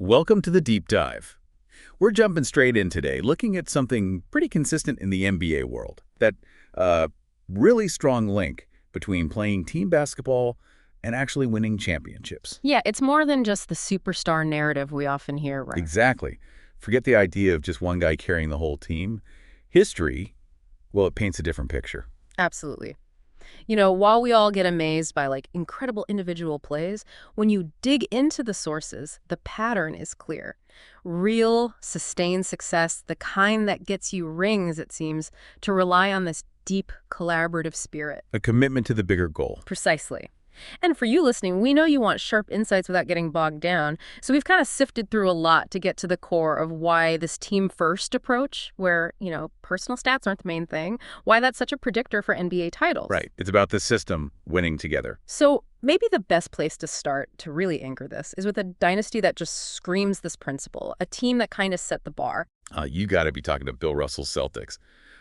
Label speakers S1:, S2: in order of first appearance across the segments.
S1: Welcome to the Deep Dive. We're jumping straight in today, looking at something pretty consistent in the NBA world. That really strong link between playing team basketball and actually winning championships.
S2: Yeah, it's more than just the superstar narrative we often hear, right?
S1: Exactly. Forget the idea of just one guy carrying the whole team. History, well, it paints a different picture.
S2: Absolutely. While we all get amazed by incredible individual plays, when you dig into the sources, the pattern is clear. Real, sustained success, the kind that gets you rings, it seems, to rely on this deep, collaborative spirit.
S1: A commitment to the bigger goal.
S2: Precisely. And for you listening, we know you want sharp insights without getting bogged down, so we've kind of sifted through a lot to get to the core of why this team-first approach, where, personal stats aren't the main thing, why that's such a predictor for NBA titles.
S1: Right. It's about the system winning together.
S2: So maybe the best place to start to really anchor this is with a dynasty that just screams this principle, a team that kind of set the bar.
S1: You got to be talking to Bill Russell's Celtics.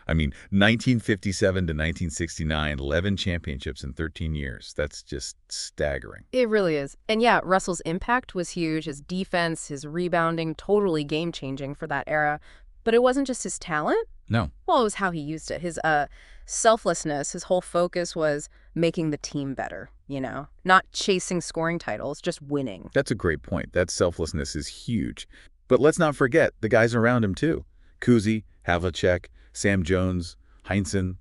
S1: 1957 to 1969, 11 championships in 13 years. That's just staggering.
S2: It really is. And yeah, Russell's impact was huge. His defense, his rebounding, totally game-changing for that era. But it wasn't just his talent.
S1: No.
S2: Well, it was how he used it. His selflessness, his whole focus was making the team better, not chasing scoring titles, just winning.
S1: That's a great point. That selflessness is huge. But let's not forget the guys around him, too. Cousy, Havlicek, Sam Jones, Heinsohn.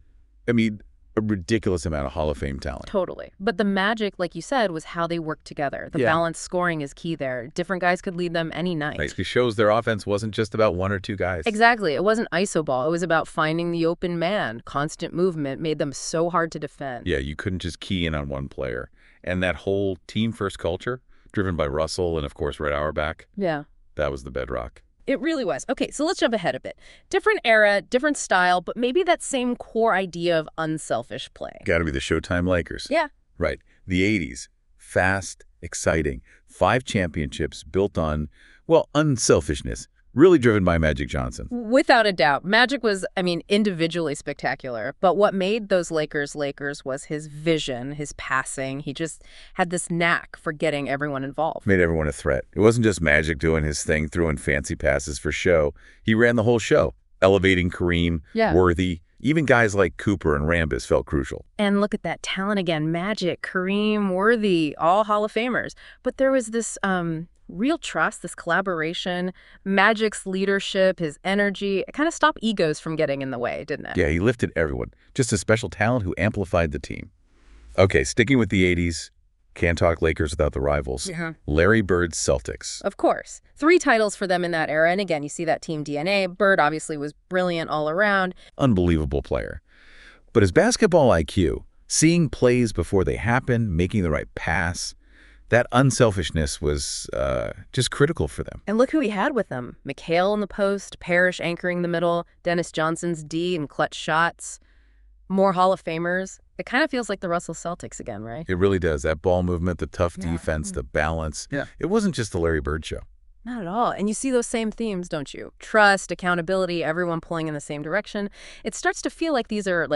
S1: A ridiculous amount of Hall of Fame talent.
S2: Totally. But the magic, like you said, was how they worked together. The balanced scoring is key there. Different guys could lead them any night.
S1: Right. It shows their offense wasn't just about one or two guys.
S2: Exactly. It wasn't iso ball. It was about finding the open man. Constant movement made them so hard to defend.
S1: Yeah, you couldn't just key in on one player. And that whole team-first culture, driven by Russell and, of course, Red Auerbach, that was the bedrock.
S2: It really was. Okay, so let's jump ahead a bit. Different era, different style, but maybe that same core idea of unselfish play.
S1: Got to be the Showtime Lakers.
S2: Yeah.
S1: Right. The 80s. Fast, exciting. 5 championships built on, unselfishness. Really driven by Magic Johnson.
S2: Without a doubt. Magic was, individually spectacular. But what made those Lakers was his vision, his passing. He just had this knack for getting everyone involved.
S1: Made everyone a threat. It wasn't just Magic doing his thing, throwing fancy passes for show. He ran the whole show, elevating Kareem, Worthy. Even guys like Cooper and Rambis felt crucial.
S2: And look at that talent again. Magic, Kareem, Worthy, all Hall of Famers. But there was this real trust, this collaboration, Magic's leadership, his energy. It kind of stopped egos from getting in the way, didn't it?
S1: Yeah, he lifted everyone. Just a special talent who amplified the team. Okay, sticking with the 80s, can't talk Lakers without the rivals. Larry Bird's Celtics.
S2: Of course. 3 titles for them in that era. And again, you see that team DNA. Bird obviously was brilliant all around.
S1: Unbelievable player. But his basketball IQ, seeing plays before they happen, making the right pass, that unselfishness was just critical for them.
S2: And look who he had with them. McHale in the post, Parrish anchoring the middle, Dennis Johnson's D and clutch shots, more Hall of Famers. It kind of feels like the Russell Celtics again, right?
S1: It really does. That ball movement, the tough defense, the balance. Yeah. It wasn't just the Larry Bird show.
S2: Not at all. And you see those same themes, don't you? Trust, accountability, everyone pulling in the same direction. It starts to feel like these are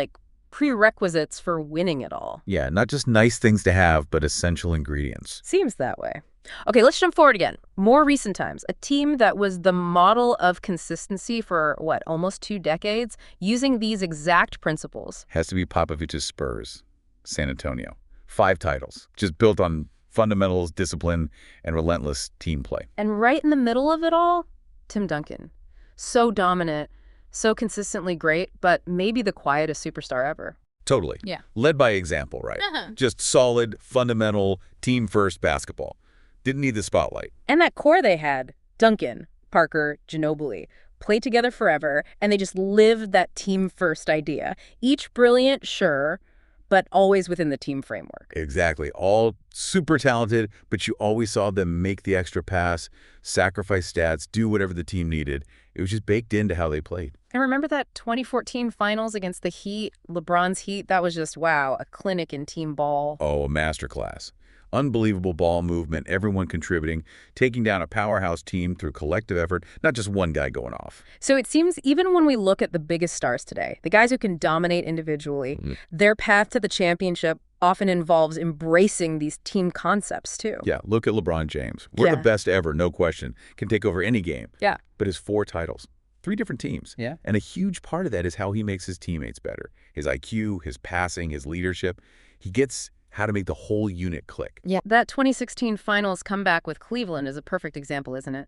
S2: prerequisites for winning it all.
S1: Yeah, not just nice things to have, but essential ingredients.
S2: Seems that way. Okay, let's jump forward again. More recent times. A team that was the model of consistency for, almost 2 decades, using these exact principles.
S1: Has to be Popovich's Spurs, San Antonio. 5 titles, just built on fundamentals, discipline, and relentless team play.
S2: And right in the middle of it all, Tim Duncan. So dominant, so consistently great, but maybe the quietest superstar ever.
S1: Totally.
S2: Yeah.
S1: Led by example, right? Just solid, fundamental, team-first basketball. Didn't need the spotlight.
S2: And that core they had, Duncan, Parker, Ginobili, played together forever, and they just lived that team-first idea. Each brilliant, sure, but always within the team framework.
S1: Exactly. All super talented, but you always saw them make the extra pass, sacrifice stats, do whatever the team needed. It was just baked into how they played.
S2: And remember that 2014 finals against the Heat, LeBron's Heat? That was just, wow, a clinic in team ball.
S1: Oh, a masterclass. Unbelievable ball movement, everyone contributing, taking down a powerhouse team through collective effort, not just one guy going off.
S2: So it seems even when we look at the biggest stars today, the guys who can dominate individually, their path to the championship often involves embracing these team concepts, too.
S1: Yeah, look at LeBron James. We're the best ever, no question. Can take over any game.
S2: Yeah.
S1: But his 4 titles, 3 different teams.
S2: Yeah.
S1: And a huge part of that is how he makes his teammates better. His IQ, his passing, his leadership. He gets how to make the whole unit click.
S2: Yeah, that 2016 finals comeback with Cleveland is a perfect example, isn't it?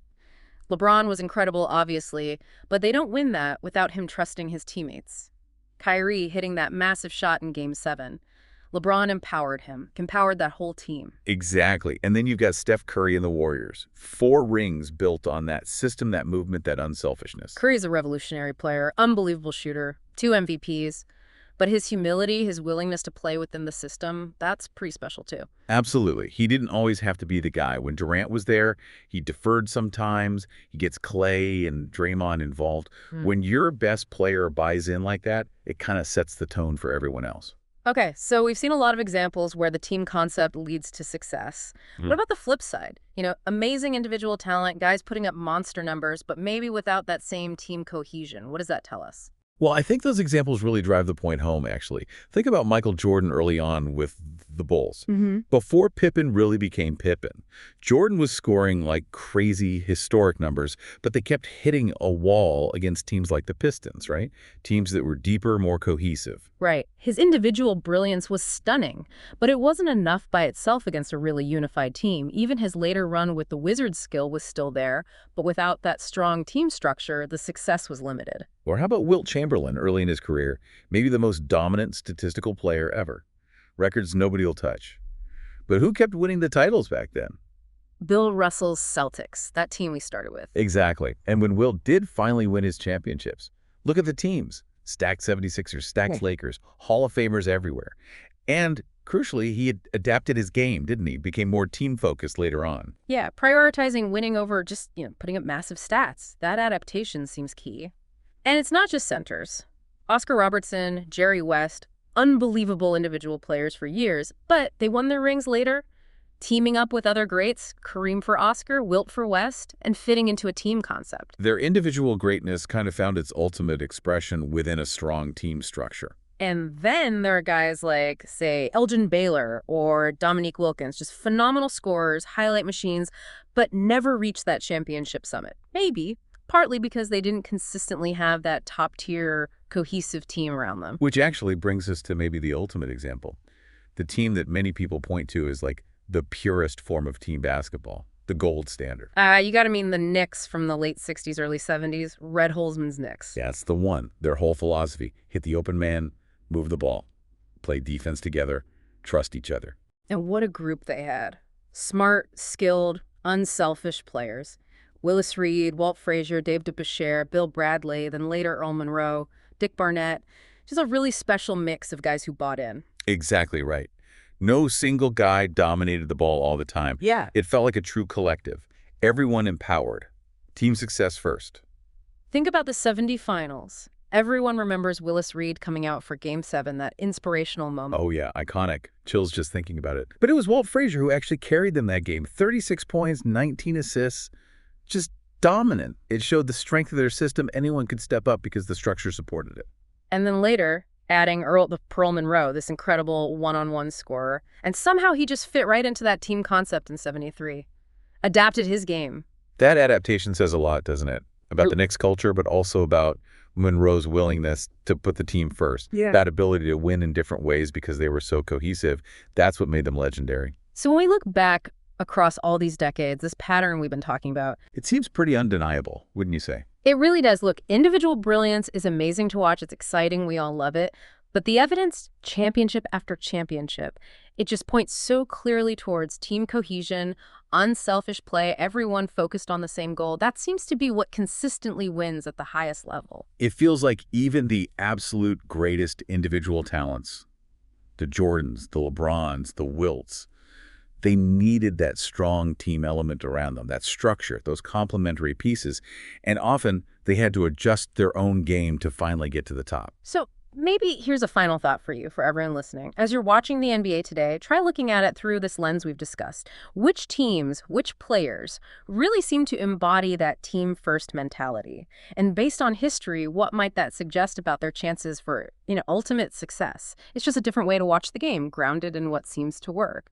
S2: LeBron was incredible, obviously, but they don't win that without him trusting his teammates. Kyrie hitting that massive shot in Game 7. LeBron empowered him, empowered that whole team.
S1: Exactly. And then you've got Steph Curry and the Warriors. 4 rings built on that system, that movement, that unselfishness.
S2: Curry's a revolutionary player, unbelievable shooter, 2 MVPs. But his humility, his willingness to play within the system, that's pretty special too.
S1: Absolutely. He didn't always have to be the guy. When Durant was there, he deferred sometimes. He gets Clay and Draymond involved. When your best player buys in like that, it kind of sets the tone for everyone else.
S2: Okay, so we've seen a lot of examples where the team concept leads to success. What about the flip side? Amazing individual talent, guys putting up monster numbers, but maybe without that same team cohesion. What does that tell us?
S1: Well, I think those examples really drive the point home, actually. Think about Michael Jordan early on with the Bulls. Before Pippen really became Pippen, Jordan was scoring like crazy historic numbers, but they kept hitting a wall against teams like the Pistons, right? Teams that were deeper, more cohesive.
S2: Right. His individual brilliance was stunning, but it wasn't enough by itself against a really unified team. Even his later run with the Wizards' skill was still there, but without that strong team structure, the success was limited.
S1: Or how about Wilt Chamberlain early in his career? Maybe the most dominant statistical player ever. Records nobody will touch. But who kept winning the titles back then?
S2: Bill Russell's Celtics, that team we started with.
S1: Exactly. And when Wilt did finally win his championships, look at the teams. Stacked 76ers, stacked Lakers, Hall of Famers everywhere. And crucially, he had adapted his game, didn't he? Became more team-focused later on.
S2: Yeah, prioritizing winning over just, putting up massive stats. That adaptation seems key. And it's not just centers. Oscar Robertson, Jerry West, unbelievable individual players for years, but they won their rings later, teaming up with other greats, Kareem for Oscar, Wilt for West, and fitting into a team concept.
S1: Their individual greatness kind of found its ultimate expression within a strong team structure.
S2: And then there are guys like, say, Elgin Baylor or Dominique Wilkins, just phenomenal scorers, highlight machines, but never reached that championship summit. Maybe partly because they didn't consistently have that top-tier, cohesive team around them.
S1: Which actually brings us to maybe the ultimate example. The team that many people point to as like the purest form of team basketball, the gold standard.
S2: You got to mean the Knicks from the late 60s, early 70s, Red Holzman's Knicks.
S1: That's the one. Their whole philosophy, hit the open man, move the ball, play defense together, trust each other.
S2: And what a group they had. Smart, skilled, unselfish players. Willis Reed, Walt Frazier, Dave DeBusschere, Bill Bradley, then later Earl Monroe, Dick Barnett. Just a really special mix of guys who bought in.
S1: Exactly right. No single guy dominated the ball all the time.
S2: Yeah.
S1: It felt like a true collective. Everyone empowered. Team success first.
S2: Think about the '70 finals. Everyone remembers Willis Reed coming out for Game 7, that inspirational moment.
S1: Oh yeah, iconic. Chills just thinking about it. But it was Walt Frazier who actually carried them that game. 36 points, 19 assists. Just dominant. It showed the strength of their system. Anyone could step up because the structure supported it.
S2: And then later, adding Earl Monroe, this incredible one-on-one scorer. And somehow he just fit right into that team concept in '73. Adapted his game.
S1: That adaptation says a lot, doesn't it? About the Knicks culture, but also about Monroe's willingness to put the team first.
S2: Yeah.
S1: That ability to win in different ways because they were so cohesive. That's what made them legendary.
S2: So when we look back across all these decades, this pattern we've been talking about,
S1: It seems pretty undeniable, wouldn't you say?
S2: it really does. Look, individual brilliance is amazing to watch. It's exciting. We all love it. But the evidence, championship after championship, it just points so clearly towards team cohesion, unselfish play, everyone focused on the same goal. That seems to be what consistently wins at the highest level.
S1: It feels like even the absolute greatest individual talents, the Jordans, the LeBrons, the Wilts, they needed that strong team element around them, that structure, those complementary pieces. And often they had to adjust their own game to finally get to the top.
S2: So Maybe here's a final thought for you, for everyone listening. As you're watching the NBA today, try looking at it through this lens we've discussed. Which teams, which players really seem to embody that team-first mentality? And based on history, what might that suggest about their chances for, ultimate success? It's just a different way to watch the game, grounded in what seems to work.